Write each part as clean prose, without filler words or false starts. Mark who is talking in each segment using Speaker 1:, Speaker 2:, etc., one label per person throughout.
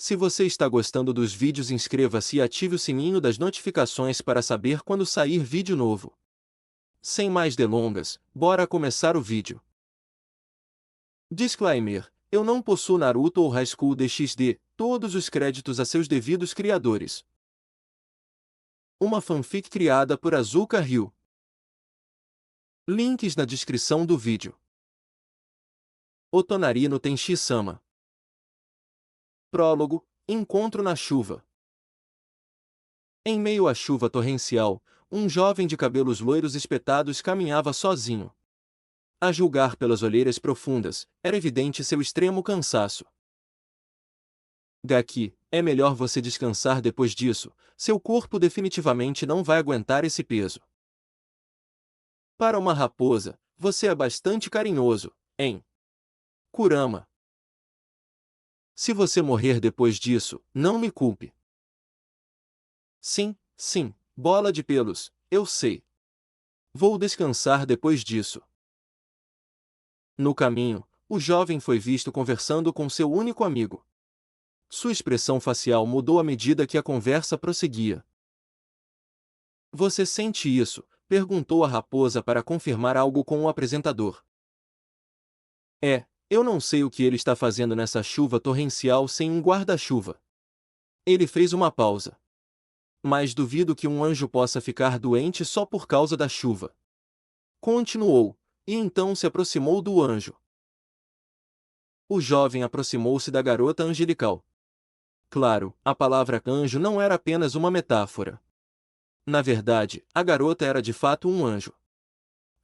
Speaker 1: Se você está gostando dos vídeos, inscreva-se e ative o sininho das notificações para saber quando sair vídeo novo. Sem mais delongas, bora começar o vídeo. Disclaimer: eu não possuo Naruto ou High School DxD, todos os créditos a seus devidos criadores. Uma fanfic criada por Azuka Ryu. Links na descrição do vídeo. Otonari no Tenshi-sama. Prólogo: Encontro na chuva. Em meio à chuva torrencial, um jovem de cabelos loiros espetados caminhava sozinho. A julgar pelas olheiras profundas, era evidente seu extremo cansaço. Gaki, é melhor você descansar depois disso, seu corpo definitivamente não vai aguentar esse peso. Para uma raposa, você é bastante carinhoso, hein? Kurama. Se você morrer depois disso, não me culpe. Sim, bola de pelos, eu sei. Vou descansar depois disso. No caminho, o jovem foi visto conversando com seu único amigo. Sua expressão facial mudou à medida que a conversa prosseguia. Você sente isso? Perguntou a raposa para confirmar algo com o apresentador. Eu não sei o que ele está fazendo nessa chuva torrencial sem um guarda-chuva. Ele fez uma pausa. Mas duvido que um anjo possa ficar doente só por causa da chuva. Continuou, e então se aproximou do anjo. O jovem aproximou-se da garota angelical. Claro, a palavra anjo não era apenas uma metáfora. Na verdade, a garota era de fato um anjo.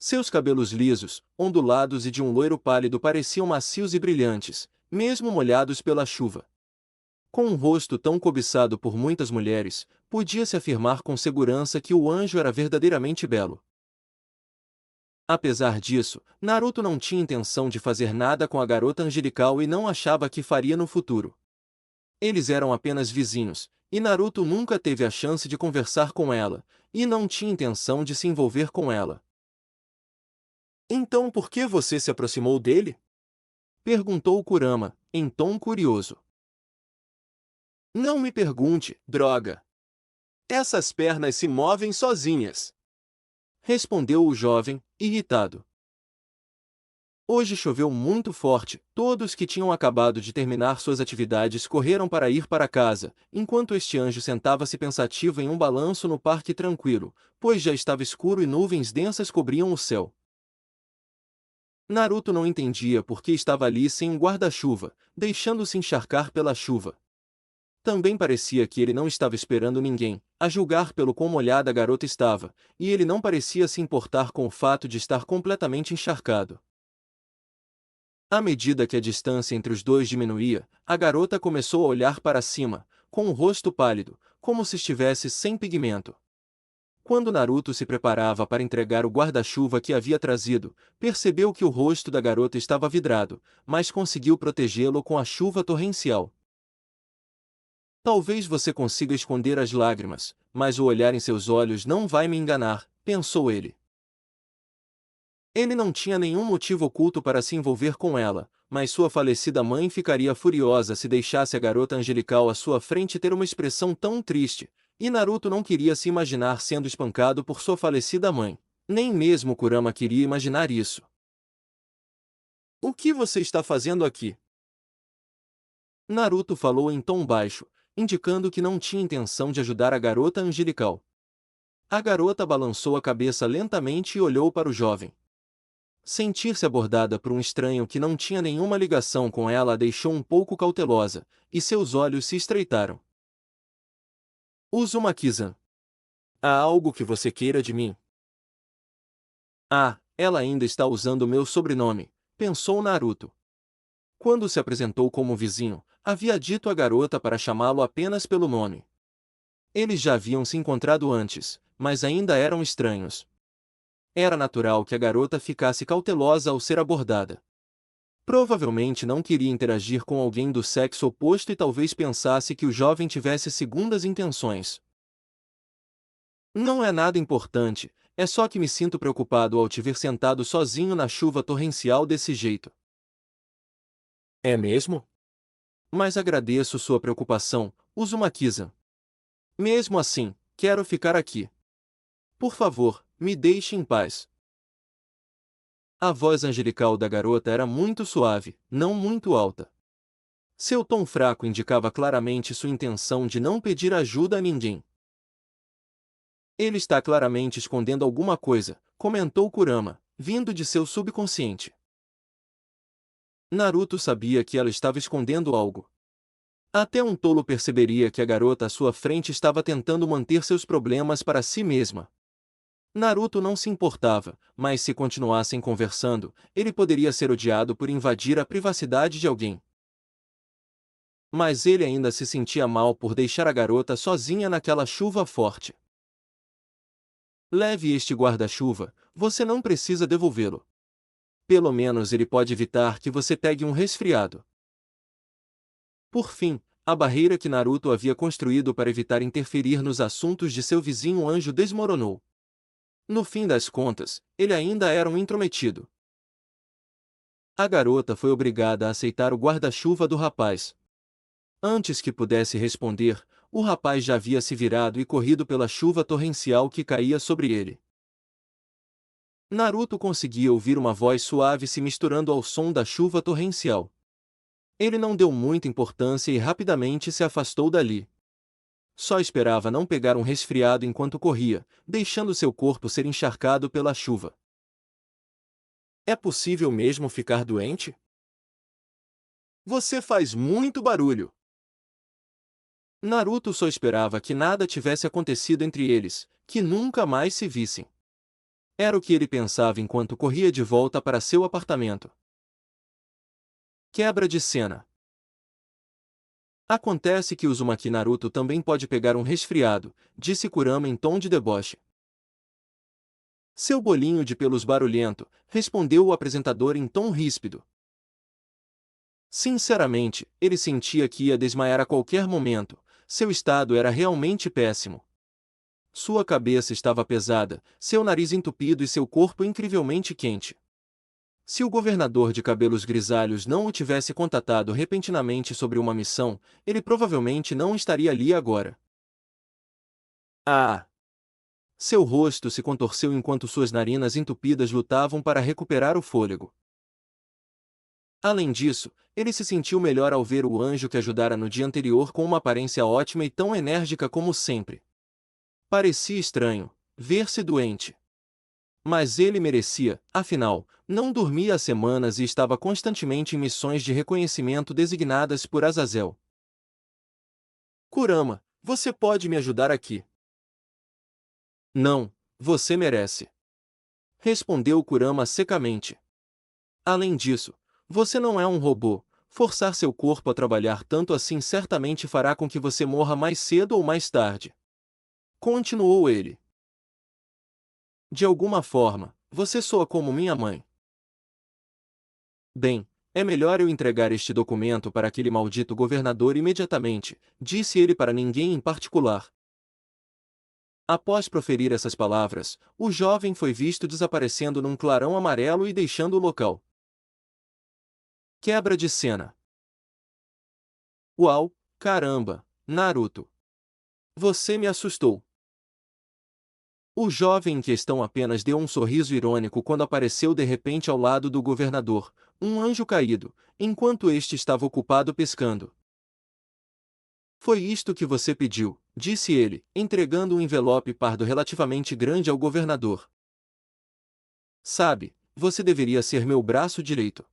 Speaker 1: Seus cabelos lisos, ondulados e de um loiro pálido pareciam macios e brilhantes, mesmo molhados pela chuva. Com um rosto tão cobiçado por muitas mulheres, podia-se afirmar com segurança que o anjo era verdadeiramente belo. Apesar disso, Naruto não tinha intenção de fazer nada com a garota angelical e não achava que faria no futuro. Eles eram apenas vizinhos, e Naruto nunca teve a chance de conversar com ela, e não tinha intenção de se envolver com ela. Então por que você se aproximou dele? Perguntou Kurama, em tom curioso. Não me pergunte, droga. Essas pernas se movem sozinhas. Respondeu o jovem, irritado. Hoje choveu muito forte, todos que tinham acabado de terminar suas atividades correram para ir para casa, enquanto este anjo sentava-se pensativo em um balanço no parque tranquilo, pois já estava escuro e nuvens densas cobriam o céu. Naruto não entendia por que estava ali sem um guarda-chuva, deixando-se encharcar pela chuva. Também parecia que ele não estava esperando ninguém, a julgar pelo quão molhada a garota estava, e ele não parecia se importar com o fato de estar completamente encharcado. À medida que a distância entre os dois diminuía, a garota começou a olhar para cima, com o rosto pálido, como se estivesse sem pigmento. Quando Naruto se preparava para entregar o guarda-chuva que havia trazido, percebeu que o rosto da garota estava vidrado, mas conseguiu protegê-lo com a chuva torrencial. Talvez você consiga esconder as lágrimas, mas o olhar em seus olhos não vai me enganar, pensou ele. Ele não tinha nenhum motivo oculto para se envolver com ela, mas sua falecida mãe ficaria furiosa se deixasse a garota angelical à sua frente ter uma expressão tão triste, e Naruto não queria se imaginar sendo espancado por sua falecida mãe. Nem mesmo Kurama queria imaginar isso. O que você está fazendo aqui? Naruto falou em tom baixo, indicando que não tinha intenção de ajudar a garota angelical. A garota balançou a cabeça lentamente e olhou para o jovem. Sentir-se abordada por um estranho que não tinha nenhuma ligação com ela a deixou um pouco cautelosa, e seus olhos se estreitaram. Uzumaki-san. Há algo que você queira de mim? Ah, ela ainda está usando meu sobrenome, pensou Naruto. Quando se apresentou como vizinho, havia dito à garota para chamá-lo apenas pelo nome. Eles já haviam se encontrado antes, mas ainda eram estranhos. Era natural que a garota ficasse cautelosa ao ser abordada. Provavelmente não queria interagir com alguém do sexo oposto e talvez pensasse que o jovem tivesse segundas intenções. Não é nada importante, é só que me sinto preocupado ao te ver sentado sozinho na chuva torrencial desse jeito. É mesmo? Mas agradeço sua preocupação, Uzumaki-san. Mesmo assim, quero ficar aqui. Por favor, me deixe em paz. A voz angelical da garota era muito suave, não muito alta. Seu tom fraco indicava claramente sua intenção de não pedir ajuda a ninguém. Ele está claramente escondendo alguma coisa, comentou Kurama, vindo de seu subconsciente. Naruto sabia que ela estava escondendo algo. Até um tolo perceberia que a garota à sua frente estava tentando manter seus problemas para si mesma. Naruto não se importava, mas se continuassem conversando, ele poderia ser odiado por invadir a privacidade de alguém. Mas ele ainda se sentia mal por deixar a garota sozinha naquela chuva forte. Leve este guarda-chuva, você não precisa devolvê-lo. Pelo menos ele pode evitar que você pegue um resfriado. Por fim, a barreira que Naruto havia construído para evitar interferir nos assuntos de seu vizinho anjo desmoronou. No fim das contas, ele ainda era um intrometido. A garota foi obrigada a aceitar o guarda-chuva do rapaz. Antes que pudesse responder, o rapaz já havia se virado e corrido pela chuva torrencial que caía sobre ele. Naruto conseguia ouvir uma voz suave se misturando ao som da chuva torrencial. Ele não deu muita importância e rapidamente se afastou dali. Só esperava não pegar um resfriado enquanto corria, deixando seu corpo ser encharcado pela chuva. É possível mesmo ficar doente? Você faz muito barulho. Naruto só esperava que nada tivesse acontecido entre eles, que nunca mais se vissem. Era o que ele pensava enquanto corria de volta para seu apartamento. Quebra de cena. Acontece que Uzumaki Naruto também pode pegar um resfriado, disse Kurama em tom de deboche. Seu bolinho de pelos barulhento, respondeu o apresentador em tom ríspido. Sinceramente, ele sentia que ia desmaiar a qualquer momento, seu estado era realmente péssimo. Sua cabeça estava pesada, seu nariz entupido e seu corpo incrivelmente quente. Se o governador de cabelos grisalhos não o tivesse contatado repentinamente sobre uma missão, ele provavelmente não estaria ali agora. Ah! Seu rosto se contorceu enquanto suas narinas entupidas lutavam para recuperar o fôlego. Além disso, ele se sentiu melhor ao ver o anjo que ajudara no dia anterior com uma aparência ótima e tão enérgica como sempre. Parecia estranho ver-se doente. Mas ele merecia, afinal, não dormia há semanas e estava constantemente em missões de reconhecimento designadas por Azazel. Kurama, você pode me ajudar aqui? Não, você merece. Respondeu Kurama secamente. Além disso, você não é um robô. Forçar seu corpo a trabalhar tanto assim certamente fará com que você morra mais cedo ou mais tarde. Continuou ele. De alguma forma, você soa como minha mãe. Bem, é melhor eu entregar este documento para aquele maldito governador imediatamente, disse ele para ninguém em particular. Após proferir essas palavras, o jovem foi visto desaparecendo num clarão amarelo e deixando o local. Quebra de cena. Uau, caramba, Naruto. Você me assustou. O jovem em questão apenas deu um sorriso irônico quando apareceu de repente ao lado do governador, um anjo caído, enquanto este estava ocupado pescando. Foi isto que você pediu, disse ele, entregando um envelope pardo relativamente grande ao governador. Sabe, você deveria ser meu braço direito.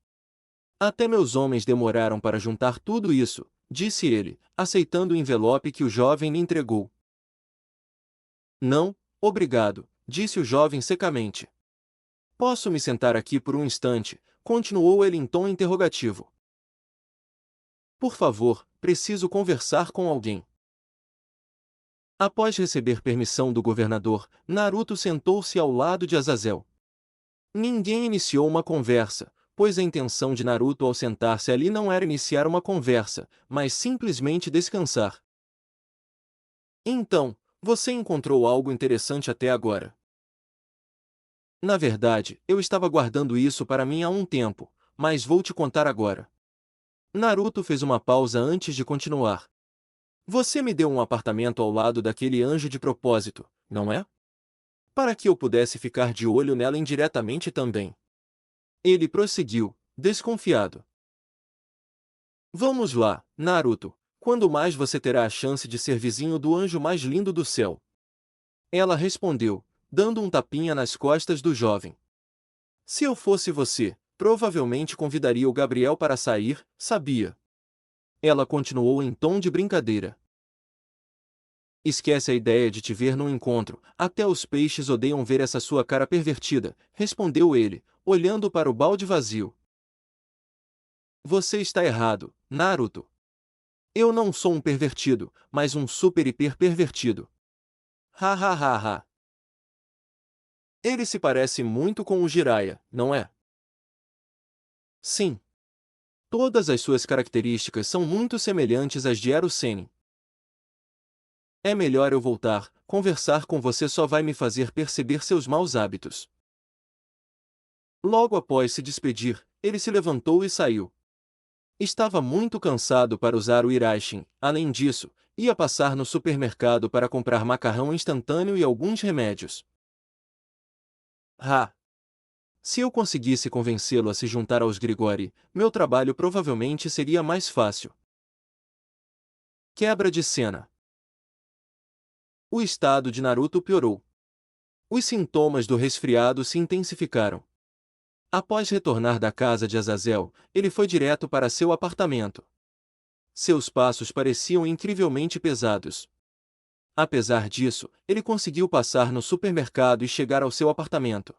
Speaker 1: Até meus homens demoraram para juntar tudo isso, disse ele, aceitando o envelope que o jovem lhe entregou. Não, obrigado, disse o jovem secamente. Posso me sentar aqui por um instante, continuou ele em tom interrogativo. Por favor, preciso conversar com alguém. Após receber permissão do governador, Naruto sentou-se ao lado de Azazel. Ninguém iniciou uma conversa, pois a intenção de Naruto ao sentar-se ali não era iniciar uma conversa, mas simplesmente descansar. Então, você encontrou algo interessante até agora? Na verdade, eu estava guardando isso para mim há um tempo, mas vou te contar agora. Naruto fez uma pausa antes de continuar. Você me deu um apartamento ao lado daquele anjo de propósito, não é? Para que eu pudesse ficar de olho nela indiretamente também. Ele prosseguiu, desconfiado. Vamos lá, Naruto. Quando mais você terá a chance de ser vizinho do anjo mais lindo do céu? Ela respondeu, dando um tapinha nas costas do jovem. Se eu fosse você, provavelmente convidaria o Gabriel para sair, sabia? Ela continuou em tom de brincadeira. Esquece a ideia de te ver num encontro, até os peixes odeiam ver essa sua cara pervertida, respondeu ele, olhando para o balde vazio. Você está errado, Naruto. Eu não sou um pervertido, mas um super hiper pervertido. Ha ha ha ha. Ele se parece muito com o Jiraiya, não é? Sim. Todas as suas características são muito semelhantes às de Ero Sennin. É melhor eu voltar, conversar com você só vai me fazer perceber seus maus hábitos. Logo após se despedir, ele se levantou e saiu. Estava muito cansado para usar o Iraishin, além disso, ia passar no supermercado para comprar macarrão instantâneo e alguns remédios. Se eu conseguisse convencê-lo a se juntar aos Grigori, meu trabalho provavelmente seria mais fácil. Quebra de cena. O estado de Naruto piorou. Os sintomas do resfriado se intensificaram. Após retornar da casa de Azazel, ele foi direto para seu apartamento. Seus passos pareciam incrivelmente pesados. Apesar disso, ele conseguiu passar no supermercado e chegar ao seu apartamento.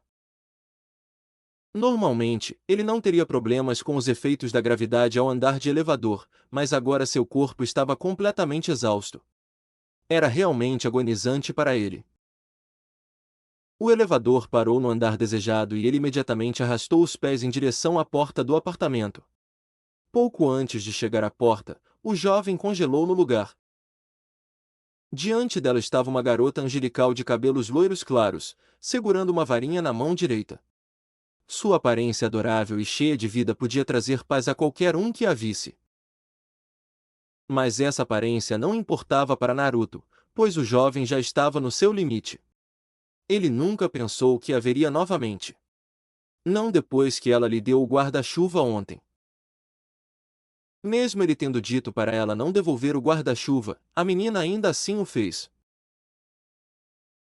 Speaker 1: Normalmente, ele não teria problemas com os efeitos da gravidade ao andar de elevador, mas agora seu corpo estava completamente exausto. Era realmente agonizante para ele. O elevador parou no andar desejado e ele imediatamente arrastou os pés em direção à porta do apartamento. Pouco antes de chegar à porta, o jovem congelou no lugar. Diante dela estava uma garota angelical de cabelos loiros claros, segurando uma varinha na mão direita. Sua aparência adorável e cheia de vida podia trazer paz a qualquer um que a visse. Mas essa aparência não importava para Naruto, pois o jovem já estava no seu limite. Ele nunca pensou que a veria novamente. Não depois que ela lhe deu o guarda-chuva ontem. Mesmo ele tendo dito para ela não devolver o guarda-chuva, a menina ainda assim o fez.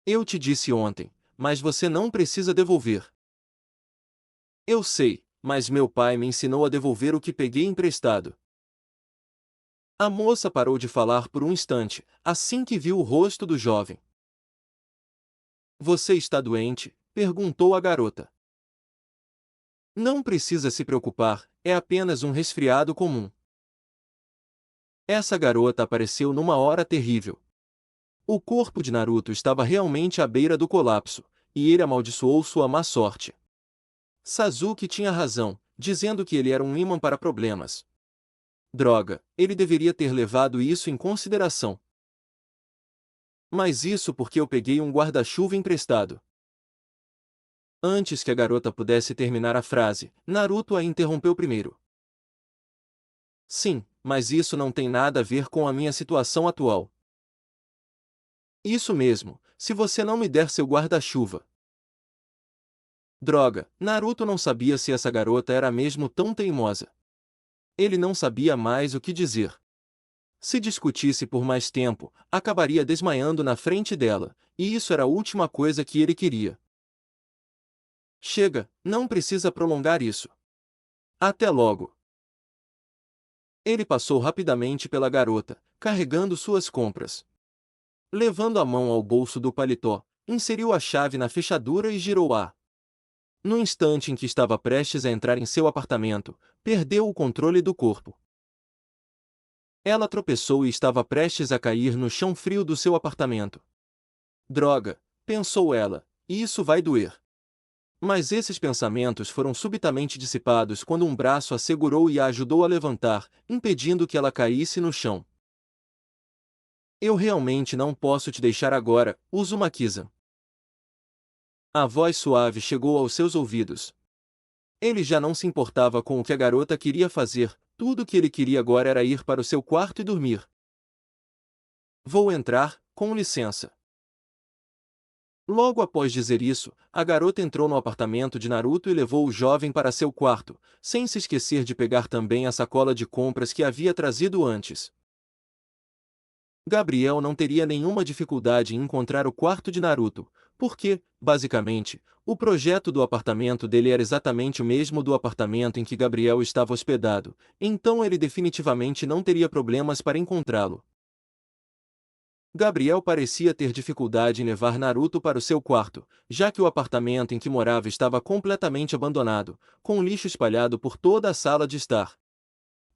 Speaker 1: Eu te disse ontem, mas você não precisa devolver. Eu sei, mas meu pai me ensinou a devolver o que peguei emprestado. A moça parou de falar por um instante, assim que viu o rosto do jovem. Você está doente? Perguntou a garota. Não precisa se preocupar, é apenas um resfriado comum. Essa garota apareceu numa hora terrível. O corpo de Naruto estava realmente à beira do colapso, e ele amaldiçoou sua má sorte. Sasuke tinha razão, dizendo que ele era um imã para problemas. Droga, ele deveria ter levado isso em consideração. Mas isso porque eu peguei um guarda-chuva emprestado. Antes que a garota pudesse terminar a frase, Naruto a interrompeu primeiro. Sim, mas isso não tem nada a ver com a minha situação atual. Isso mesmo, se você não me der seu guarda-chuva. Droga, Naruto não sabia se essa garota era mesmo tão teimosa. Ele não sabia mais o que dizer. Se discutisse por mais tempo, acabaria desmaiando na frente dela, e isso era a última coisa que ele queria. Chega, não precisa prolongar isso. Até logo. Ele passou rapidamente pela garota, carregando suas compras. Levando a mão ao bolso do paletó, inseriu a chave na fechadura e girou-a. No instante em que estava prestes a entrar em seu apartamento, perdeu o controle do corpo. Ela tropeçou e estava prestes a cair no chão frio do seu apartamento. Droga, pensou ela, isso vai doer. Mas esses pensamentos foram subitamente dissipados quando um braço a segurou e a ajudou a levantar, impedindo que ela caísse no chão. Eu realmente não posso te deixar agora, Uzumaki-san. A voz suave chegou aos seus ouvidos. Ele já não se importava com o que a garota queria fazer, tudo o que ele queria agora era ir para o seu quarto e dormir. Vou entrar, com licença. Logo após dizer isso, a garota entrou no apartamento de Naruto e levou o jovem para seu quarto, sem se esquecer de pegar também a sacola de compras que havia trazido antes. Gabriel não teria nenhuma dificuldade em encontrar o quarto de Naruto, porque, basicamente, o projeto do apartamento dele era exatamente o mesmo do apartamento em que Gabriel estava hospedado, então ele definitivamente não teria problemas para encontrá-lo. Gabriel parecia ter dificuldade em levar Naruto para o seu quarto, já que o apartamento em que morava estava completamente abandonado, com lixo espalhado por toda a sala de estar.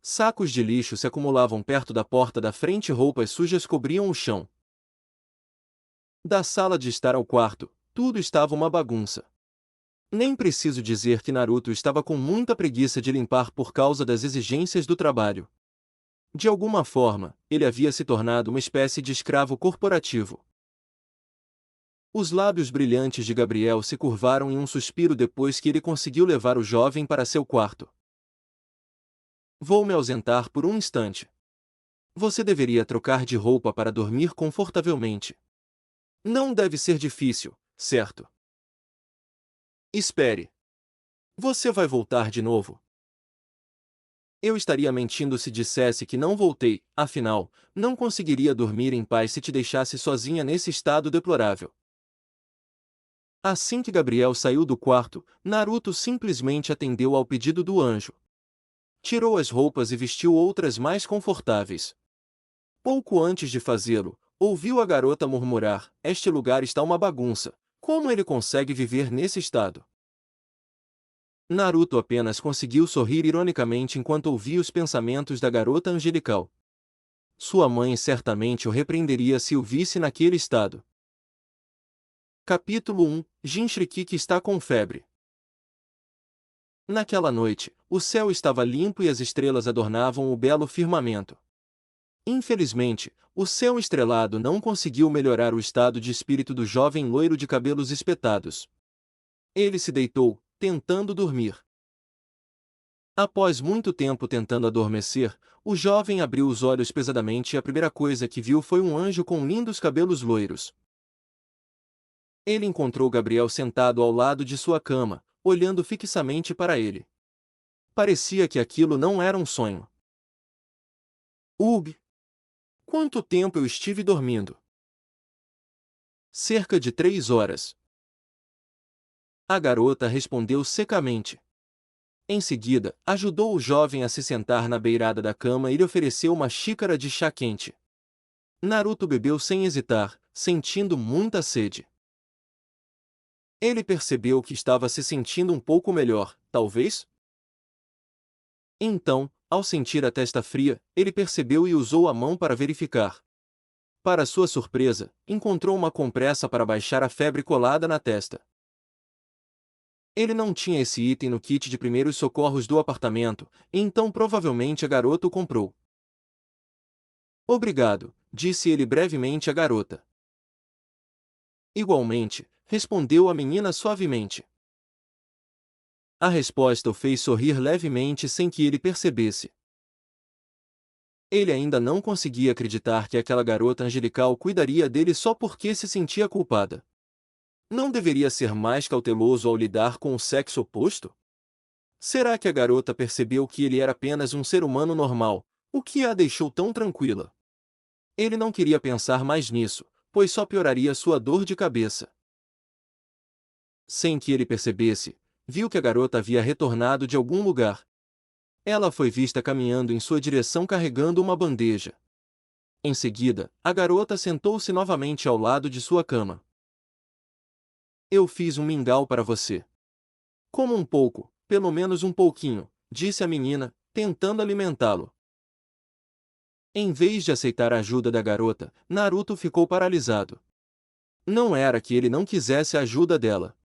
Speaker 1: Sacos de lixo se acumulavam perto da porta da frente e roupas sujas cobriam o chão. Da sala de estar ao quarto, tudo estava uma bagunça. Nem preciso dizer que Naruto estava com muita preguiça de limpar por causa das exigências do trabalho. De alguma forma, ele havia se tornado uma espécie de escravo corporativo. Os lábios brilhantes de Gabriel se curvaram em um suspiro depois que ele conseguiu levar o jovem para seu quarto. Vou me ausentar por um instante. Você deveria trocar de roupa para dormir confortavelmente. Não deve ser difícil, certo? Espere. Você vai voltar de novo? Eu estaria mentindo se dissesse que não voltei, afinal, não conseguiria dormir em paz se te deixasse sozinha nesse estado deplorável. Assim que Gabriel saiu do quarto, Naruto simplesmente atendeu ao pedido do anjo. Tirou as roupas e vestiu outras mais confortáveis. Pouco antes de fazê-lo, ouviu a garota murmurar: "Este lugar está uma bagunça. Como ele consegue viver nesse estado?" Naruto apenas conseguiu sorrir ironicamente enquanto ouvia os pensamentos da garota angelical. Sua mãe certamente o repreenderia se o visse naquele estado. Capítulo 1 Jinchuriki está com febre. Naquela noite, o céu estava limpo e as estrelas adornavam o belo firmamento. Infelizmente, o céu estrelado não conseguiu melhorar o estado de espírito do jovem loiro de cabelos espetados. Ele se deitou, tentando dormir. Após muito tempo tentando adormecer, o jovem abriu os olhos pesadamente e a primeira coisa que viu foi um anjo com lindos cabelos loiros. Ele encontrou Gabriel sentado ao lado de sua cama, olhando fixamente para ele. Parecia que aquilo não era um sonho. Ugh! Quanto tempo eu estive dormindo? Cerca de 3 horas. A garota respondeu secamente. Em seguida, ajudou o jovem a se sentar na beirada da cama e lhe ofereceu uma xícara de chá quente. Naruto bebeu sem hesitar, sentindo muita sede. Ele percebeu que estava se sentindo um pouco melhor, talvez? Então, ao sentir a testa fria, ele percebeu e usou a mão para verificar. Para sua surpresa, encontrou uma compressa para baixar a febre colada na testa. Ele não tinha esse item no kit de primeiros socorros do apartamento, então provavelmente a garota o comprou. Obrigado, disse ele brevemente à garota. Igualmente, respondeu a menina suavemente. A resposta o fez sorrir levemente sem que ele percebesse. Ele ainda não conseguia acreditar que aquela garota angelical cuidaria dele só porque se sentia culpada. Não deveria ser mais cauteloso ao lidar com o sexo oposto? Será que a garota percebeu que ele era apenas um ser humano normal, o que a deixou tão tranquila? Ele não queria pensar mais nisso, pois só pioraria sua dor de cabeça. Sem que ele percebesse, viu que a garota havia retornado de algum lugar. Ela foi vista caminhando em sua direção carregando uma bandeja. Em seguida, a garota sentou-se novamente ao lado de sua cama. Eu fiz um mingau para você. Coma um pouco, pelo menos um pouquinho, disse a menina, tentando alimentá-lo. Em vez de aceitar a ajuda da garota, Naruto ficou paralisado. Não era que ele não quisesse a ajuda dela.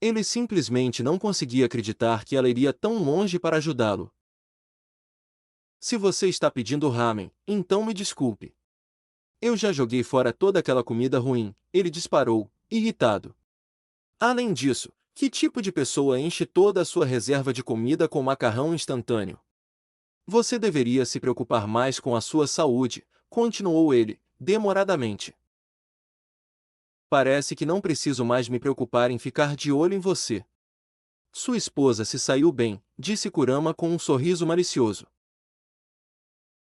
Speaker 1: Ele simplesmente não conseguia acreditar que ela iria tão longe para ajudá-lo. Se você está pedindo ramen, então me desculpe. Eu já joguei fora toda aquela comida ruim, ele disparou, irritado. Além disso, Que tipo de pessoa enche toda a sua reserva de comida com macarrão instantâneo? Você deveria se preocupar mais com a sua saúde, continuou ele, demoradamente. Parece que não preciso mais me preocupar em ficar de olho em você. Sua esposa se saiu bem, disse Kurama com um sorriso malicioso.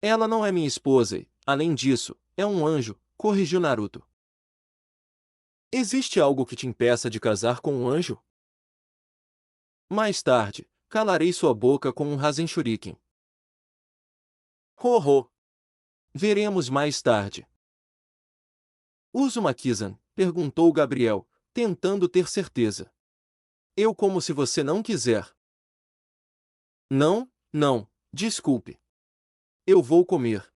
Speaker 1: Ela não é minha esposa e, além disso, é um anjo, corrigiu Naruto. Existe algo que te impeça de casar com um anjo? Mais tarde, calarei sua boca com um Rasen Shuriken. Ho! Veremos mais tarde. Uzumaki-san, perguntou Gabriel, tentando ter certeza. Eu como se você não quiser. Não, não, desculpe. Eu vou comer.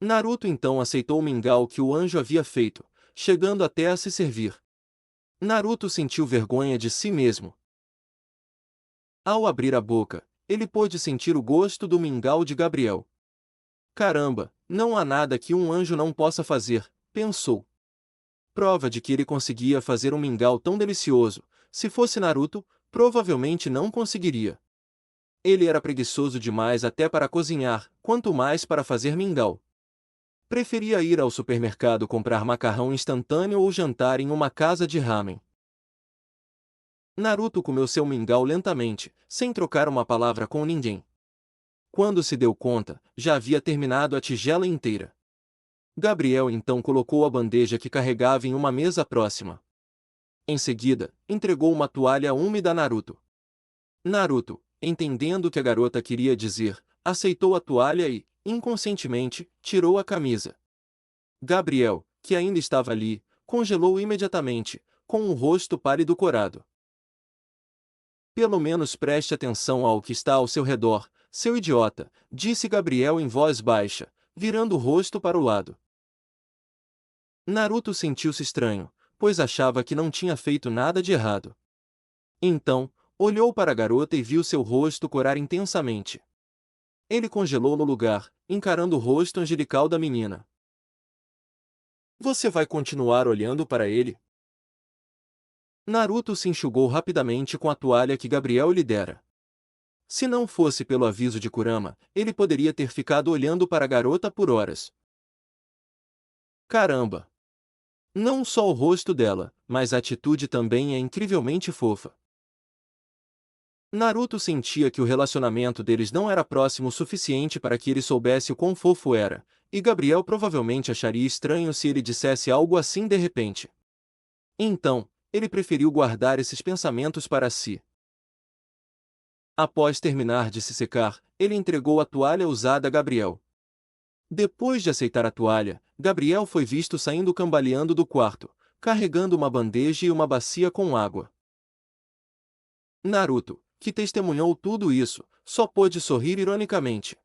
Speaker 1: Naruto então aceitou o mingau que o anjo havia feito, chegando até a se servir. Naruto sentiu vergonha de si mesmo. Ao abrir a boca, ele pôde sentir o gosto do mingau de Gabriel. Caramba, não há nada que um anjo não possa fazer, pensou. Prova de que ele conseguia fazer um mingau tão delicioso. Se fosse Naruto, provavelmente não conseguiria. Ele era preguiçoso demais até para cozinhar, quanto mais para fazer mingau. Preferia ir ao supermercado comprar macarrão instantâneo ou jantar em uma casa de ramen. Naruto comeu seu mingau lentamente, sem trocar uma palavra com ninguém. Quando se deu conta, já havia terminado a tigela inteira. Gabriel então colocou a bandeja que carregava em uma mesa próxima. Em seguida, entregou uma toalha úmida a Naruto. Naruto, entendendo o que a garota queria dizer, aceitou a toalha e, inconscientemente, tirou a camisa. Gabriel, que ainda estava ali, congelou imediatamente, com o rosto pálido corado. Pelo menos preste atenção ao que está ao seu redor, seu idiota, disse Gabriel em voz baixa, virando o rosto para o lado. Naruto sentiu-se estranho, pois achava que não tinha feito nada de errado. Então, olhou para a garota e viu seu rosto corar intensamente. Ele congelou no lugar, encarando o rosto angelical da menina. Você vai continuar olhando para ele? Naruto se enxugou rapidamente com a toalha que Gabriel lhe dera. Se não fosse pelo aviso de Kurama, ele poderia ter ficado olhando para a garota por horas. Caramba! Não só o rosto dela, mas a atitude também é incrivelmente fofa. Naruto sentia que o relacionamento deles não era próximo o suficiente para que ele soubesse o quão fofo era, e Gabriel provavelmente acharia estranho se ele dissesse algo assim de repente. Então, ele preferiu guardar esses pensamentos para si. Após terminar de se secar, ele entregou a toalha usada a Gabriel. Depois de aceitar a toalha, Gabriel foi visto saindo cambaleando do quarto, carregando uma bandeja e uma bacia com água. Naruto, que testemunhou tudo isso, só pôde sorrir ironicamente.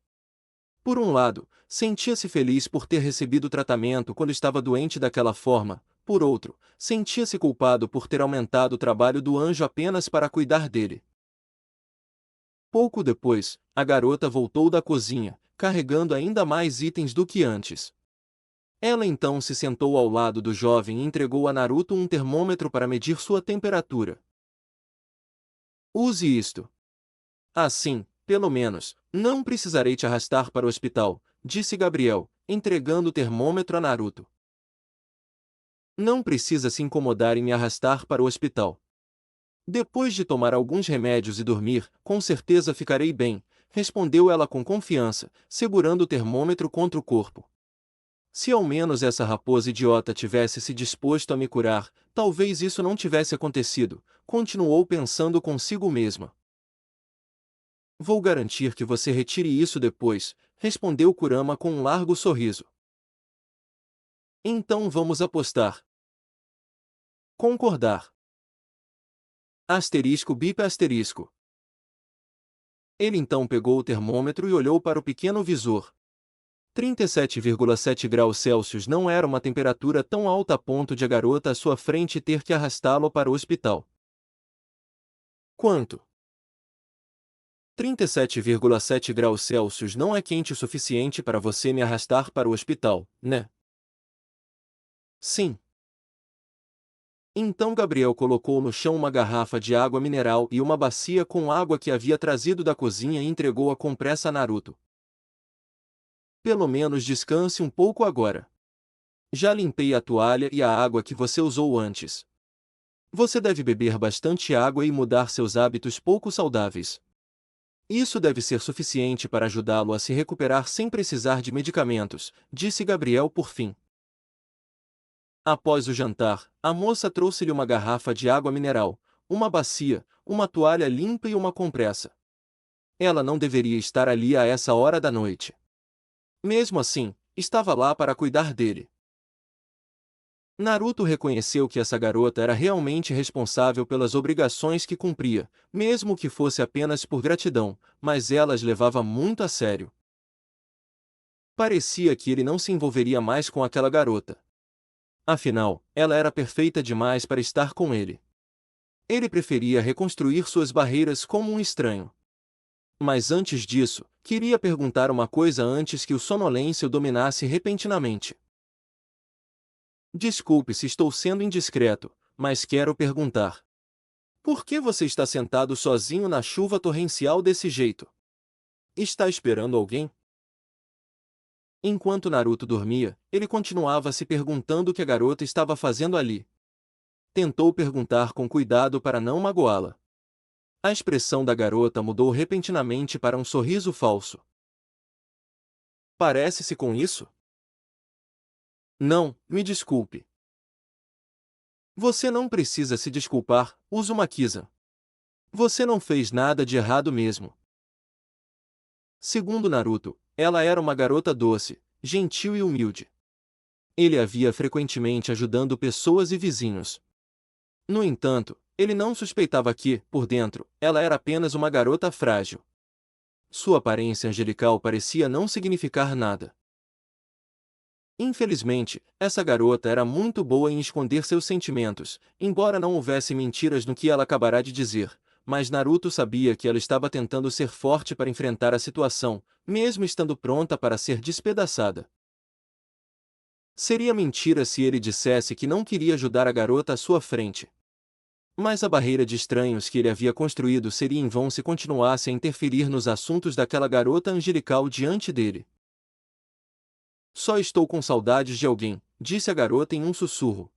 Speaker 1: Por um lado, sentia-se feliz por ter recebido tratamento quando estava doente daquela forma, por outro, sentia-se culpado por ter aumentado o trabalho do anjo apenas para cuidar dele. Pouco depois, a garota voltou da cozinha, carregando ainda mais itens do que antes. Ela então se sentou ao lado do jovem e entregou a Naruto um termômetro para medir sua temperatura. Use isto. Assim, pelo menos, não precisarei te arrastar para o hospital, disse Gabriel, entregando o termômetro a Naruto. Não precisa se incomodar em me arrastar para o hospital. Depois de tomar alguns remédios e dormir, com certeza ficarei bem, respondeu ela com confiança, segurando o termômetro contra o corpo. Se ao menos essa raposa idiota tivesse se disposto a me curar, talvez isso não tivesse acontecido, continuou pensando consigo mesma. Vou garantir que você retire isso depois, respondeu Kurama com um largo sorriso. Então vamos apostar. Concordar. Asterisco bip asterisco. Ele então pegou o termômetro e olhou para o pequeno visor. 37,7 graus Celsius não era uma temperatura tão alta a ponto de a garota à sua frente ter que arrastá-lo para o hospital. Quanto? 37,7 graus Celsius não é quente o suficiente para você me arrastar para o hospital, né? Sim. Então Gabriel colocou no chão uma garrafa de água mineral e uma bacia com água que havia trazido da cozinha e entregou-a com pressa a Naruto. Pelo menos descanse um pouco agora. Já limpei a toalha e a água que você usou antes. Você deve beber bastante água e mudar seus hábitos pouco saudáveis. Isso deve ser suficiente para ajudá-lo a se recuperar sem precisar de medicamentos, disse Gabriel por fim. Após o jantar, a moça trouxe-lhe uma garrafa de água mineral, uma bacia, uma toalha limpa e uma compressa. Ela não deveria estar ali a essa hora da noite. Mesmo assim, estava lá para cuidar dele. Naruto reconheceu que essa garota era realmente responsável pelas obrigações que cumpria, mesmo que fosse apenas por gratidão, mas ela as levava muito a sério. Parecia que ele não se envolveria mais com aquela garota. Afinal, ela era perfeita demais para estar com ele. Ele preferia reconstruir suas barreiras como um estranho. Mas antes disso, queria perguntar uma coisa antes que o sonolêncio o dominasse repentinamente. Desculpe se estou sendo indiscreto, mas quero perguntar. Por que você está sentado sozinho na chuva torrencial desse jeito? Está esperando alguém? Enquanto Naruto dormia, ele continuava se perguntando o que a garota estava fazendo ali. Tentou perguntar com cuidado para não magoá-la. A expressão da garota mudou repentinamente para um sorriso falso. Parece-se com isso? Não, me desculpe. Você não precisa se desculpar, Uzumaki-san. Você não fez nada de errado mesmo. Segundo Naruto, ela era uma garota doce, gentil e humilde. Ele a via frequentemente ajudando pessoas e vizinhos. No entanto, ele não suspeitava que, por dentro, ela era apenas uma garota frágil. Sua aparência angelical parecia não significar nada. Infelizmente, essa garota era muito boa em esconder seus sentimentos, embora não houvesse mentiras no que ela acabará de dizer, mas Naruto sabia que ela estava tentando ser forte para enfrentar a situação, mesmo estando pronta para ser despedaçada. Seria mentira se ele dissesse que não queria ajudar a garota à sua frente. Mas a barreira de estranhos que ele havia construído seria em vão se continuasse a interferir nos assuntos daquela garota angelical diante dele. Só estou com saudades de alguém, disse a garota em um sussurro.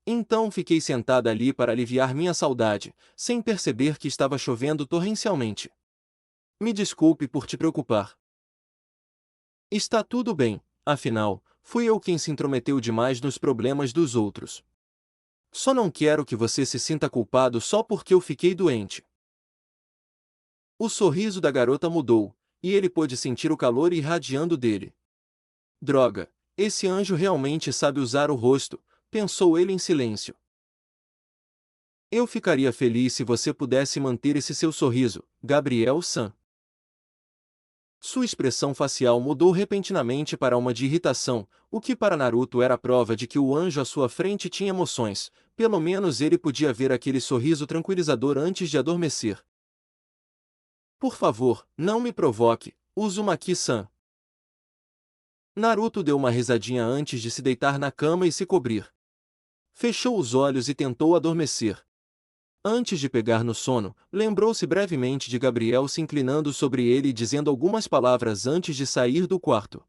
Speaker 1: Então fiquei sentada ali para aliviar minha saudade, sem perceber que estava chovendo torrencialmente. Me desculpe por te preocupar. Está tudo bem, afinal, fui eu quem se intrometeu demais nos problemas dos outros. Só não quero que você se sinta culpado só porque eu fiquei doente. O sorriso da garota mudou, e ele pôde sentir o calor irradiando dele. Droga, esse anjo realmente sabe usar o rosto, pensou ele em silêncio. Eu ficaria feliz se você pudesse manter esse seu sorriso, Gabriel-san. Sua expressão facial mudou repentinamente para uma de irritação, o que para Naruto era prova de que o anjo à sua frente tinha emoções, pelo menos ele podia ver aquele sorriso tranquilizador antes de adormecer. Por favor, não me provoque, Uzumaki-san. Naruto deu uma risadinha antes de se deitar na cama e se cobrir. Fechou os olhos e tentou adormecer. Antes de pegar no sono, lembrou-se brevemente de Gabriel se inclinando sobre ele e dizendo algumas palavras antes de sair do quarto.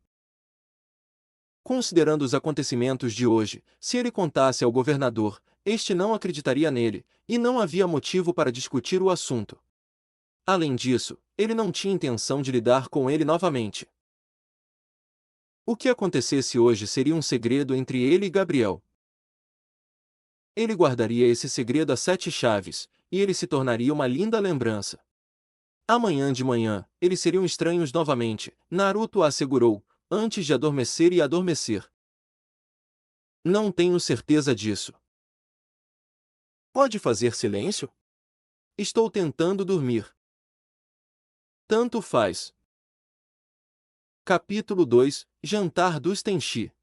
Speaker 1: Considerando os acontecimentos de hoje, se ele contasse ao governador, este não acreditaria nele, e não havia motivo para discutir o assunto. Além disso, ele não tinha intenção de lidar com ele novamente. O que acontecesse hoje seria um segredo entre ele e Gabriel. Ele guardaria esse segredo a 7 chaves, e ele se tornaria uma linda lembrança. Amanhã de manhã, eles seriam estranhos novamente, Naruto assegurou, antes de adormecer e adormecer. Não tenho certeza disso. Pode fazer silêncio? Estou tentando dormir. Tanto faz. Capítulo 2 Jantar dos Tenchi.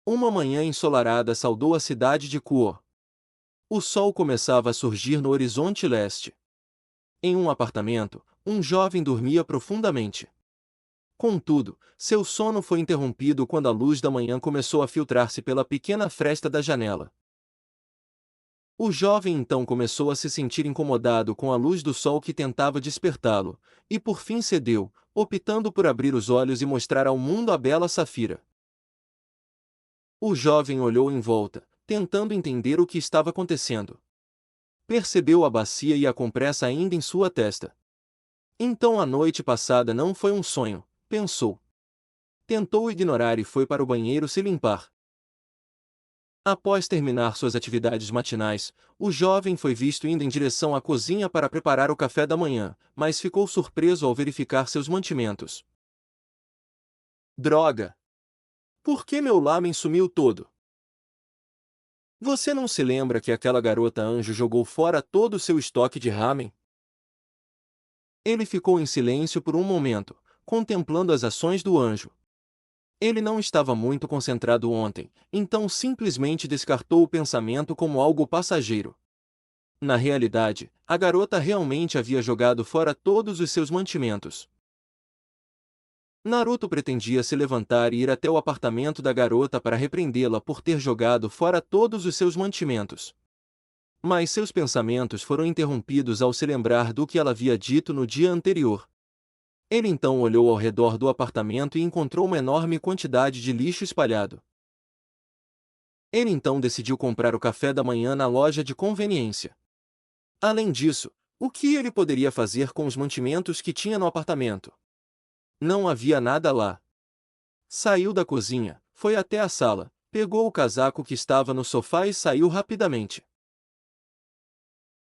Speaker 1: Uma manhã ensolarada saudou a cidade de Kuo. O sol começava a surgir no horizonte leste. Em um apartamento, um jovem dormia profundamente. Contudo, seu sono foi interrompido quando a luz da manhã começou a filtrar-se pela pequena fresta da janela. O jovem então começou a se sentir incomodado com a luz do sol que tentava despertá-lo, e por fim cedeu, optando por abrir os olhos e mostrar ao mundo a bela Safira. O jovem olhou em volta, tentando entender o que estava acontecendo. Percebeu a bacia e a compressa ainda em sua testa. Então a noite passada não foi um sonho, pensou. Tentou ignorar e foi para o banheiro se limpar. Após terminar suas atividades matinais, o jovem foi visto indo em direção à cozinha para preparar o café da manhã, mas ficou surpreso ao verificar seus mantimentos. Droga! Por que meu lamen sumiu todo? Você não se lembra que aquela garota anjo jogou fora todo o seu estoque de ramen? Ele ficou em silêncio por um momento, contemplando as ações do anjo. Ele não estava muito concentrado ontem, então simplesmente descartou o pensamento como algo passageiro. Na realidade, a garota realmente havia jogado fora todos os seus mantimentos. Naruto pretendia se levantar e ir até o apartamento da garota para repreendê-la por ter jogado fora todos os seus mantimentos. Mas seus pensamentos foram interrompidos ao se lembrar do que ela havia dito no dia anterior. Ele então olhou ao redor do apartamento e encontrou uma enorme quantidade de lixo espalhado. Ele então decidiu comprar o café da manhã na loja de conveniência. Além disso, o que ele poderia fazer com os mantimentos que tinha no apartamento? Não havia nada lá. Saiu da cozinha, foi até a sala, pegou o casaco que estava no sofá e saiu rapidamente.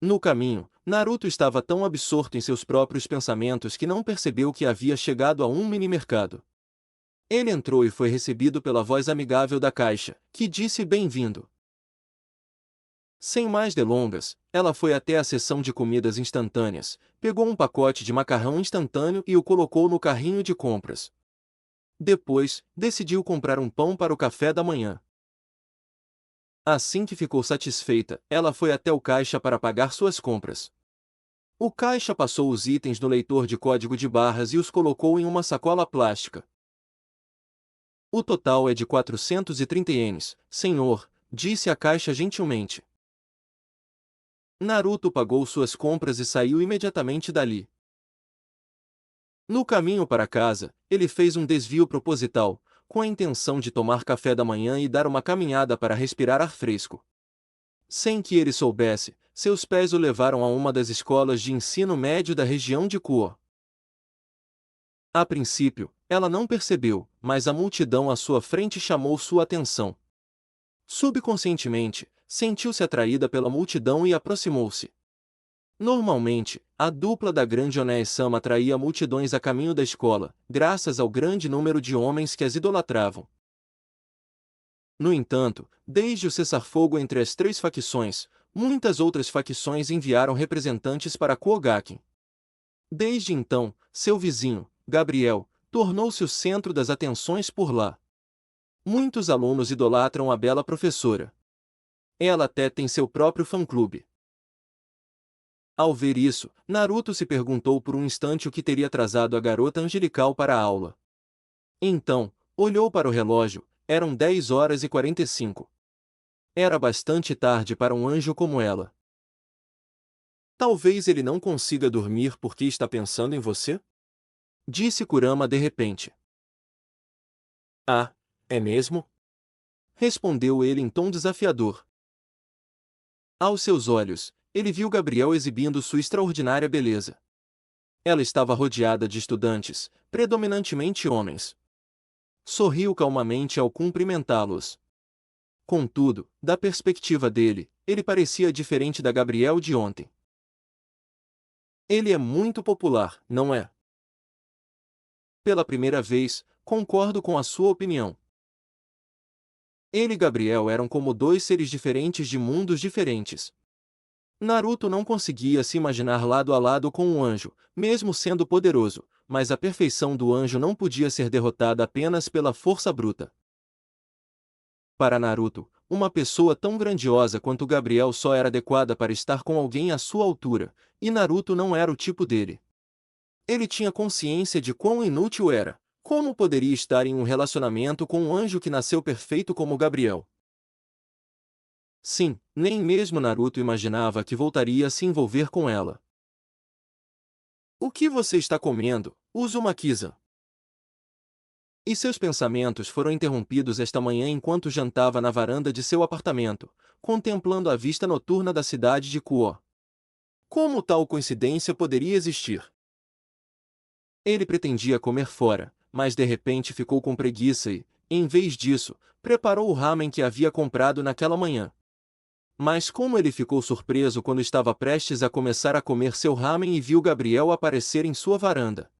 Speaker 1: No caminho, Naruto estava tão absorto em seus próprios pensamentos que não percebeu que havia chegado a um mini-mercado. Ele entrou e foi recebido pela voz amigável da caixa, que disse bem-vindo. Sem mais delongas, ela foi até a seção de comidas instantâneas, pegou um pacote de macarrão instantâneo e o colocou no carrinho de compras. Depois, decidiu comprar um pão para o café da manhã. Assim que ficou satisfeita, ela foi até o caixa para pagar suas compras. O caixa passou os itens no leitor de código de barras e os colocou em uma sacola plástica. O total é de 430 ienes, senhor, disse a caixa gentilmente. Naruto pagou suas compras e saiu imediatamente dali. No caminho para casa, ele fez um desvio proposital, com a intenção de tomar café da manhã e dar uma caminhada para respirar ar fresco. Sem que ele soubesse, seus pés o levaram a uma das escolas de ensino médio da região de Kuo. A princípio, ela não percebeu, mas a multidão à sua frente chamou sua atenção. Subconscientemente, sentiu-se atraída pela multidão e aproximou-se. Normalmente, a dupla da grande Onae-sama atraía multidões a caminho da escola, graças ao grande número de homens que as idolatravam. No entanto, desde o cessar-fogo entre as três facções, muitas outras facções enviaram representantes para Kogakin. Desde então, seu vizinho, Gabriel, tornou-se o centro das atenções por lá. Muitos alunos idolatram a bela professora. Ela até tem seu próprio fã-clube. Ao ver isso, Naruto se perguntou por um instante o que teria atrasado a garota angelical para a aula. Então, olhou para o relógio, eram 10h45. Era bastante tarde para um anjo como ela. Talvez ele não consiga dormir porque está pensando em você? Disse Kurama de repente. Ah, é mesmo? Respondeu ele em tom desafiador. Aos seus olhos, ele viu Gabriel exibindo sua extraordinária beleza. Ela estava rodeada de estudantes, predominantemente homens. Sorriu calmamente ao cumprimentá-los. Contudo, da perspectiva dele, ele parecia diferente da Gabriel de ontem. Ele é muito popular, não é? Pela primeira vez, concordo com a sua opinião. Ele e Gabriel eram como dois seres diferentes de mundos diferentes. Naruto não conseguia se imaginar lado a lado com um anjo, mesmo sendo poderoso, mas a perfeição do anjo não podia ser derrotada apenas pela força bruta. Para Naruto, uma pessoa tão grandiosa quanto Gabriel só era adequada para estar com alguém à sua altura, e Naruto não era o tipo dele. Ele tinha consciência de quão inútil era. Como poderia estar em um relacionamento com um anjo que nasceu perfeito como Gabriel? Sim, nem mesmo Naruto imaginava que voltaria a se envolver com ela. O que você está comendo, Uzumaki-san? E seus pensamentos foram interrompidos esta manhã enquanto jantava na varanda de seu apartamento, contemplando a vista noturna da cidade de Kuo. Como tal coincidência poderia existir? Ele pretendia comer fora, mas de repente ficou com preguiça e, em vez disso, preparou o ramen que havia comprado naquela manhã. Mas como ele ficou surpreso quando estava prestes a começar a comer seu ramen e viu Gabriel aparecer em sua varanda.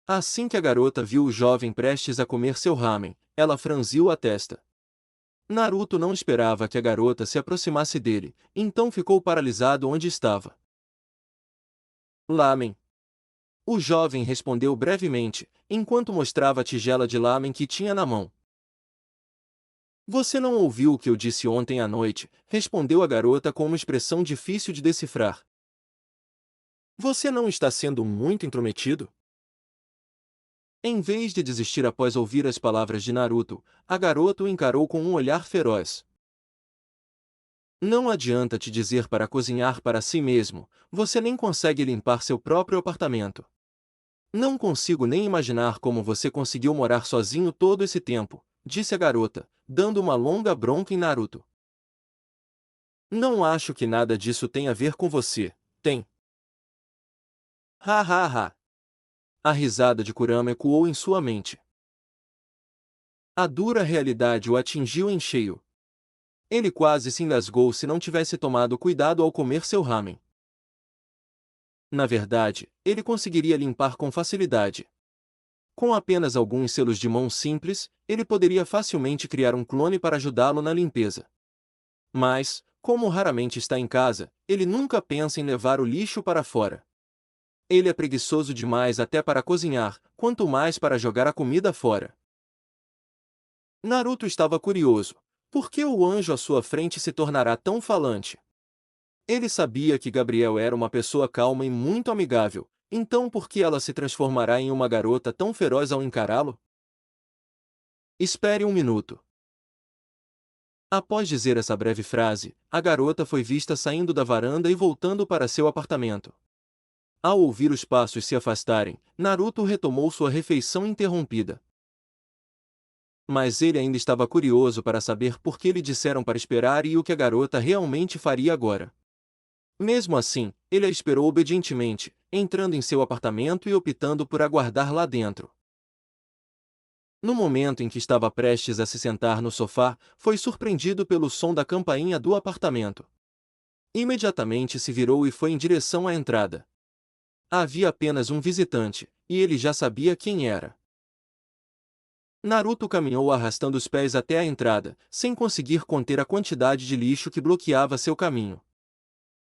Speaker 1: Assim que a garota viu o jovem prestes a comer seu ramen, ela franziu a testa. Naruto não esperava que a garota se aproximasse dele, então ficou paralisado onde estava. Lamen. O jovem respondeu brevemente, enquanto mostrava a tigela de lamen que tinha na mão. Você não ouviu o que eu disse ontem à noite, respondeu a garota com uma expressão difícil de decifrar. Você não está sendo muito intrometido? Em vez de desistir após ouvir as palavras de Naruto, a garota o encarou com um olhar feroz. Não adianta te dizer para cozinhar para si mesmo, você nem consegue limpar seu próprio apartamento. Não consigo nem imaginar como você conseguiu morar sozinho todo esse tempo, disse a garota, dando uma longa bronca em Naruto. Não acho que nada disso tenha a ver com você, tem? Ha ha ha. A risada de Kurama ecoou em sua mente. A dura realidade o atingiu em cheio. Ele quase se engasgou se não tivesse tomado cuidado ao comer seu ramen. Na verdade, ele conseguiria limpar com facilidade. Com apenas alguns selos de mão simples, ele poderia facilmente criar um clone para ajudá-lo na limpeza. Mas, como raramente está em casa, ele nunca pensa em levar o lixo para fora. Ele é preguiçoso demais até para cozinhar, quanto mais para jogar a comida fora. Naruto estava curioso. Por que o anjo à sua frente se tornará tão falante? Ele sabia que Gabriel era uma pessoa calma e muito amigável, então por que ela se transformará em uma garota tão feroz ao encará-lo? Espere um minuto. Após dizer essa breve frase, a garota foi vista saindo da varanda e voltando para seu apartamento. Ao ouvir os passos se afastarem, Naruto retomou sua refeição interrompida. Mas ele ainda estava curioso para saber por que lhe disseram para esperar e o que a garota realmente faria agora. Mesmo assim, ele a esperou obedientemente, entrando em seu apartamento e optando por aguardar lá dentro. No momento em que estava prestes a se sentar no sofá, foi surpreendido pelo som da campainha do apartamento. Imediatamente se virou e foi em direção à entrada. Havia apenas um visitante, e ele já sabia quem era. Naruto caminhou arrastando os pés até a entrada, sem conseguir conter a quantidade de lixo que bloqueava seu caminho.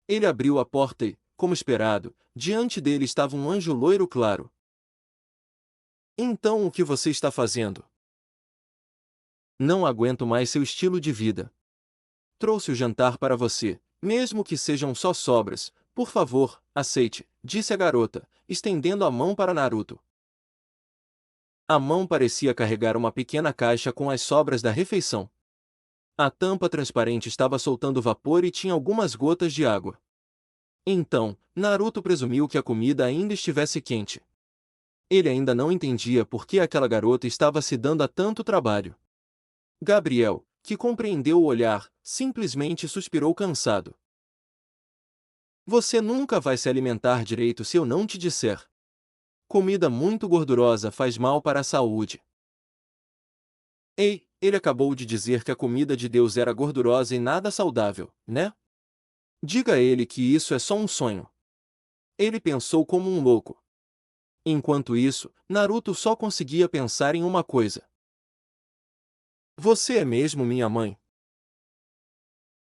Speaker 1: Ele abriu a porta e, como esperado, diante dele estava um anjo loiro claro. Então o que você está fazendo? Não aguento mais seu estilo de vida. Trouxe o jantar para você, mesmo que sejam só sobras. Por favor, aceite, disse a garota, estendendo a mão para Naruto. A mão parecia carregar uma pequena caixa com as sobras da refeição. A tampa transparente estava soltando vapor e tinha algumas gotas de água. Então, Naruto presumiu que a comida ainda estivesse quente. Ele ainda não entendia por que aquela garota estava se dando a tanto trabalho. Gabriel, que compreendeu o olhar, simplesmente suspirou cansado. Você nunca vai se alimentar direito se eu não te disser. Comida muito gordurosa faz mal para a saúde. Ei, ele acabou de dizer que a comida de Deus era gordurosa e nada saudável, né? Diga a ele que isso é só um sonho. Ele pensou como um louco. Enquanto isso, Naruto só conseguia pensar em uma coisa. Você é mesmo minha mãe?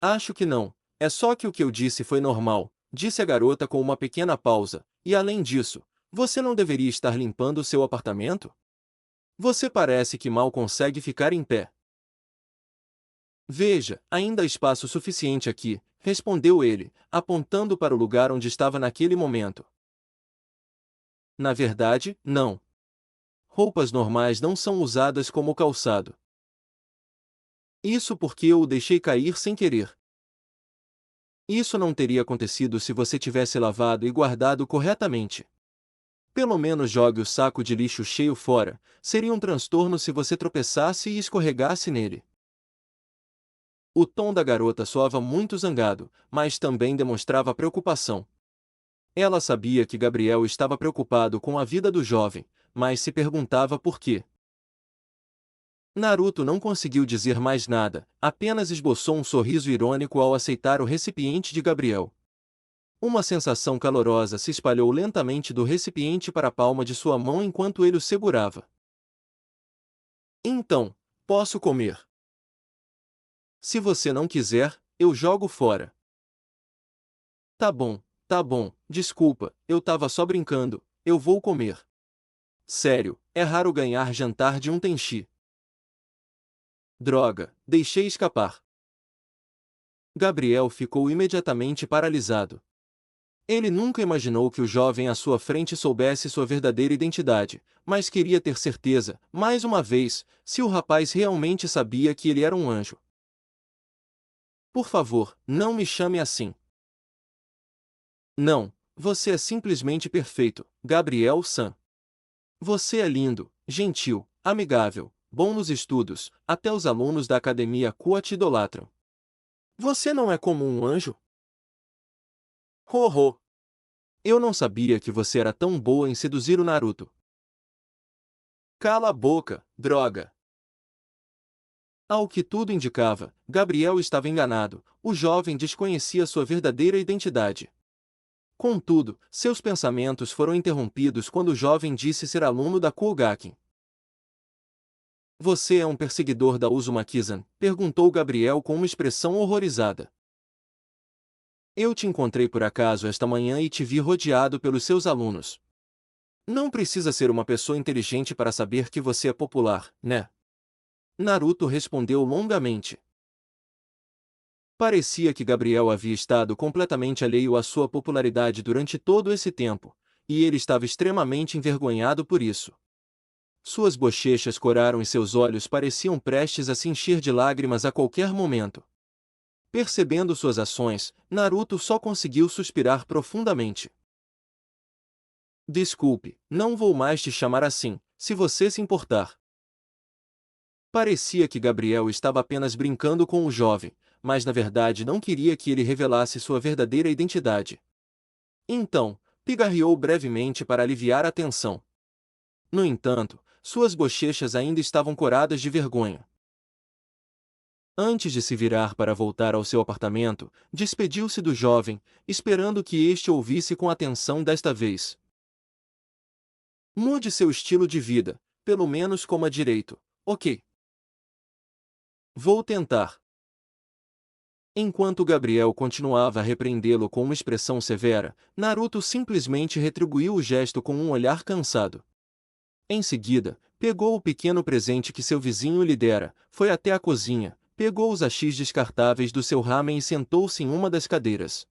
Speaker 1: Acho que não. É só que o que eu disse foi normal, disse a garota com uma pequena pausa, e além disso, você não deveria estar limpando o seu apartamento? Você parece que mal consegue ficar em pé. Veja, ainda há espaço suficiente aqui, respondeu ele, apontando para o lugar onde estava naquele momento. Na verdade, não. Roupas normais não são usadas como calçado. Isso porque eu o deixei cair sem querer. Isso não teria acontecido se você tivesse lavado e guardado corretamente. Pelo menos jogue o saco de lixo cheio fora, seria um transtorno se você tropeçasse e escorregasse nele. O tom da garota soava muito zangado, mas também demonstrava preocupação. Ela sabia que Gabriel estava preocupado com a vida do jovem, mas se perguntava por quê. Naruto não conseguiu dizer mais nada, apenas esboçou um sorriso irônico ao aceitar o recipiente de Gabriel. Uma sensação calorosa se espalhou lentamente do recipiente para a palma de sua mão enquanto ele o segurava. Então, posso comer. Se você não quiser, eu jogo fora. Tá bom, desculpa, eu tava só brincando, eu vou comer. Sério, é raro ganhar jantar de um tenchi. Droga, deixei escapar. Gabriel ficou imediatamente paralisado. Ele nunca imaginou que o jovem à sua frente soubesse sua verdadeira identidade, mas queria ter certeza, mais uma vez, se o rapaz realmente sabia que ele era um anjo. Por favor, não me chame assim. Não, você é simplesmente perfeito, Gabriel-san. Você é lindo, gentil, amigável, bom nos estudos, até os alunos da academia Kua te idolatram. Você não é como um anjo? Ho. Eu não sabia que você era tão boa em seduzir o Naruto. Cala a boca, droga! Ao que tudo indicava, Gabriel estava enganado, o jovem desconhecia sua verdadeira identidade. Contudo, seus pensamentos foram interrompidos quando o jovem disse ser aluno da Kogakin. Você é um perseguidor da Uzumaki-san? Perguntou Gabriel com uma expressão horrorizada. Eu te encontrei por acaso esta manhã e te vi rodeado pelos seus alunos. Não precisa ser uma pessoa inteligente para saber que você é popular, né? Naruto respondeu longamente. Parecia que Gabriel havia estado completamente alheio à sua popularidade durante todo esse tempo, e ele estava extremamente envergonhado por isso. Suas bochechas coraram e seus olhos pareciam prestes a se encher de lágrimas a qualquer momento. Percebendo suas ações, Naruto só conseguiu suspirar profundamente. Desculpe, não vou mais te chamar assim, se você se importar. Parecia que Gabriel estava apenas brincando com o jovem, mas na verdade não queria que ele revelasse sua verdadeira identidade. Então, pigarreou brevemente para aliviar a tensão. No entanto, suas bochechas ainda estavam coradas de vergonha. Antes de se virar para voltar ao seu apartamento, despediu-se do jovem, esperando que este ouvisse com atenção desta vez. Mude seu estilo de vida, pelo menos coma direito, ok? Vou tentar. Enquanto Gabriel continuava a repreendê-lo com uma expressão severa, Naruto simplesmente retribuiu o gesto com um olhar cansado. Em seguida, pegou o pequeno presente que seu vizinho lhe dera, foi até a cozinha, pegou os hashis descartáveis do seu ramen e sentou-se em uma das cadeiras.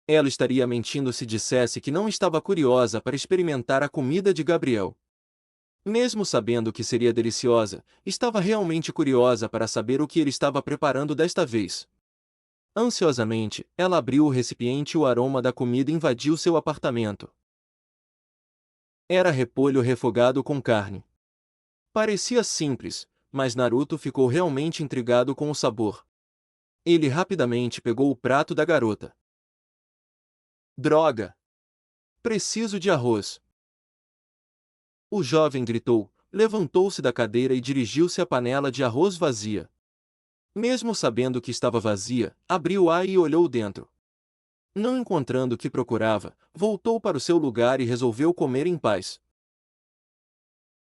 Speaker 1: Ela estaria mentindo se dissesse que não estava curiosa para experimentar a comida de Gabriel. Mesmo sabendo que seria deliciosa, estava realmente curiosa para saber o que ele estava preparando desta vez. Ansiosamente, ela abriu o recipiente e o aroma da comida invadiu seu apartamento. Era repolho refogado com carne. Parecia simples, mas Naruto ficou realmente intrigado com o sabor. Ele rapidamente pegou o prato da garota. Droga! Preciso de arroz! O jovem gritou, levantou-se da cadeira e dirigiu-se à panela de arroz vazia. Mesmo sabendo que estava vazia, abriu-a e olhou dentro. Não encontrando o que procurava, voltou para o seu lugar e resolveu comer em paz.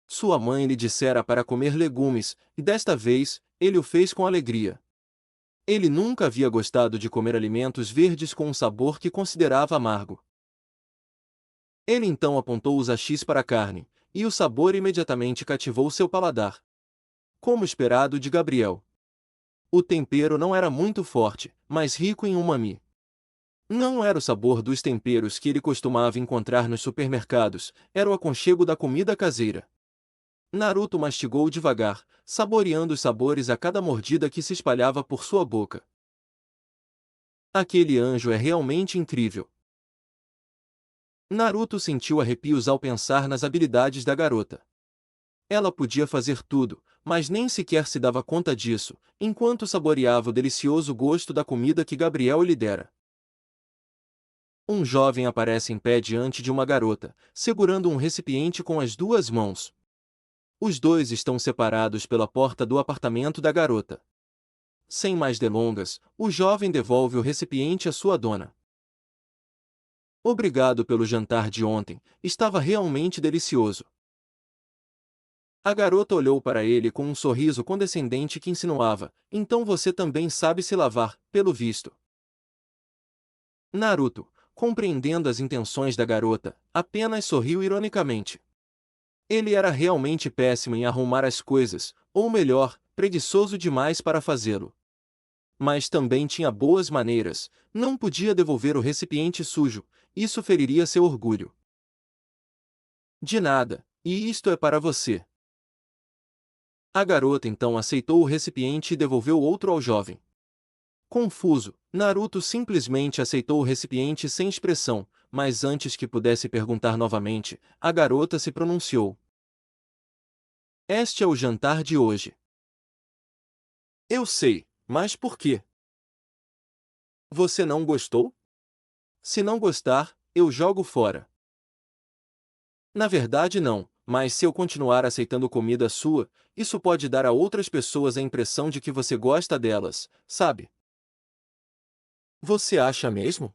Speaker 1: Sua mãe lhe dissera para comer legumes, e desta vez, ele o fez com alegria. Ele nunca havia gostado de comer alimentos verdes com um sabor que considerava amargo. Ele então apontou os hashis para a carne, e o sabor imediatamente cativou seu paladar. Como esperado de Gabriel. O tempero não era muito forte, mas rico em umami. Não era o sabor dos temperos que ele costumava encontrar nos supermercados, era o aconchego da comida caseira. Naruto mastigou devagar, saboreando os sabores a cada mordida que se espalhava por sua boca. Aquele anjo é realmente incrível. Naruto sentiu arrepios ao pensar nas habilidades da garota. Ela podia fazer tudo, mas nem sequer se dava conta disso, enquanto saboreava o delicioso gosto da comida que Gabriel lhe dera. Um jovem aparece em pé diante de uma garota, segurando um recipiente com as duas mãos. Os dois estão separados pela porta do apartamento da garota. Sem mais delongas, o jovem devolve o recipiente à sua dona. Obrigado pelo jantar de ontem, estava realmente delicioso. A garota olhou para ele com um sorriso condescendente que insinuava: então você também sabe se lavar, pelo visto. Naruto, compreendendo as intenções da garota, apenas sorriu ironicamente. Ele era realmente péssimo em arrumar as coisas, ou melhor, preguiçoso demais para fazê-lo. Mas também tinha boas maneiras, não podia devolver o recipiente sujo, isso feriria seu orgulho. De nada, e isto é para você. A garota então aceitou o recipiente e devolveu outro ao jovem. Confuso, Naruto simplesmente aceitou o recipiente sem expressão, mas antes que pudesse perguntar novamente, a garota se pronunciou. Este é o jantar de hoje. Eu sei, mas por quê? Você não gostou? Se não gostar, eu jogo fora. Na verdade não, mas se eu continuar aceitando comida sua, isso pode dar a outras pessoas a impressão de que você gosta delas, sabe? Você acha mesmo?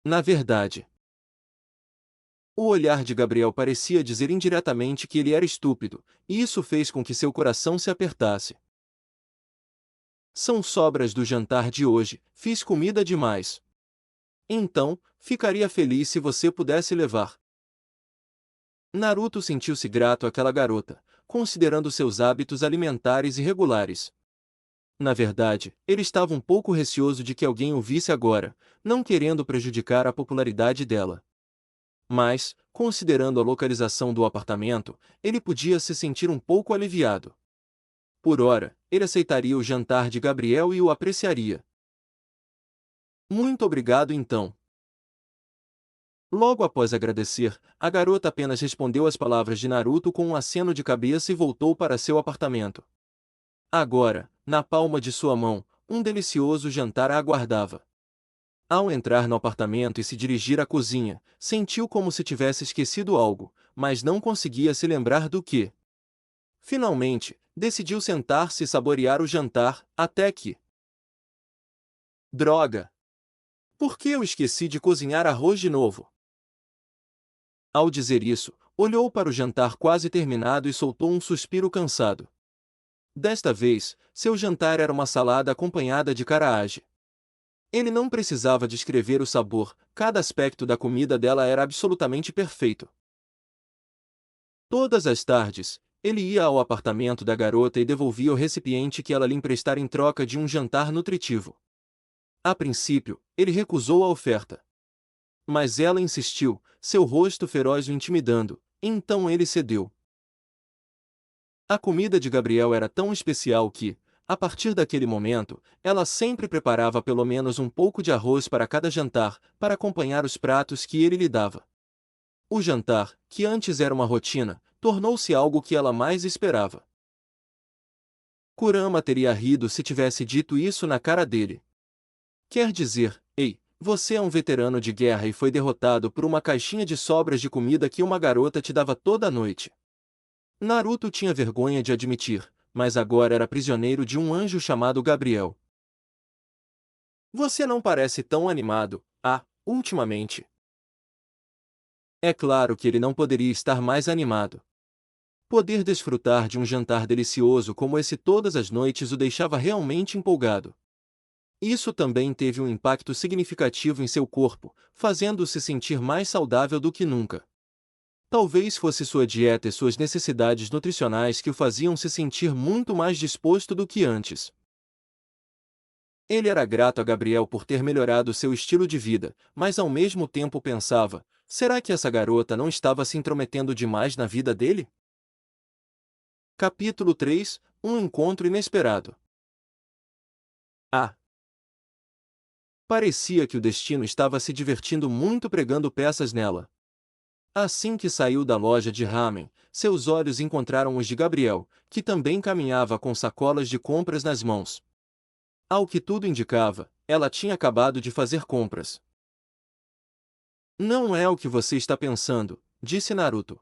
Speaker 1: Na verdade. O olhar de Gabriel parecia dizer indiretamente que ele era estúpido, e isso fez com que seu coração se apertasse. São sobras do jantar de hoje, fiz comida demais. Então, ficaria feliz se você pudesse levar. Naruto sentiu-se grato àquela garota, considerando seus hábitos alimentares irregulares. Na verdade, ele estava um pouco receoso de que alguém o visse agora, não querendo prejudicar a popularidade dela. Mas, considerando a localização do apartamento, ele podia se sentir um pouco aliviado. Por ora, ele aceitaria o jantar de Gabriel e o apreciaria. Muito obrigado então. Logo após agradecer, a garota apenas respondeu às palavras de Naruto com um aceno de cabeça e voltou para seu apartamento. Agora, na palma de sua mão, um delicioso jantar a aguardava. Ao entrar no apartamento e se dirigir à cozinha, sentiu como se tivesse esquecido algo, mas não conseguia se lembrar do que. Finalmente, decidiu sentar-se e saborear o jantar, até que... Droga! Por que eu esqueci de cozinhar arroz de novo? Ao dizer isso, olhou para o jantar quase terminado e soltou um suspiro cansado. Desta vez, seu jantar era uma salada acompanhada de caraaji. Ele não precisava descrever o sabor, cada aspecto da comida dela era absolutamente perfeito. Todas as tardes, ele ia ao apartamento da garota e devolvia o recipiente que ela lhe emprestara em troca de um jantar nutritivo. A princípio, ele recusou a oferta. Mas ela insistiu, seu rosto feroz o intimidando, então ele cedeu. A comida de Gabriel era tão especial que, a partir daquele momento, ela sempre preparava pelo menos um pouco de arroz para cada jantar, para acompanhar os pratos que ele lhe dava. O jantar, que antes era uma rotina, tornou-se algo que ela mais esperava. Kurama teria rido se tivesse dito isso na cara dele. Quer dizer, ei, você é um veterano de guerra e foi derrotado por uma caixinha de sobras de comida que uma garota te dava toda noite. Naruto tinha vergonha de admitir, mas agora era prisioneiro de um anjo chamado Gabriel. Você não parece tão animado, ultimamente. É claro que ele não poderia estar mais animado. Poder desfrutar de um jantar delicioso como esse todas as noites o deixava realmente empolgado. Isso também teve um impacto significativo em seu corpo, fazendo-o se sentir mais saudável do que nunca. Talvez fosse sua dieta e suas necessidades nutricionais que o faziam se sentir muito mais disposto do que antes. Ele era grato a Gabriel por ter melhorado seu estilo de vida, mas ao mesmo tempo pensava: será que essa garota não estava se intrometendo demais na vida dele? Capítulo 3 – Um encontro inesperado. Parecia que o destino estava se divertindo muito pregando peças nela. Assim que saiu da loja de ramen, seus olhos encontraram os de Gabriel, que também caminhava com sacolas de compras nas mãos. Ao que tudo indicava, ela tinha acabado de fazer compras. Não é o que você está pensando, disse Naruto.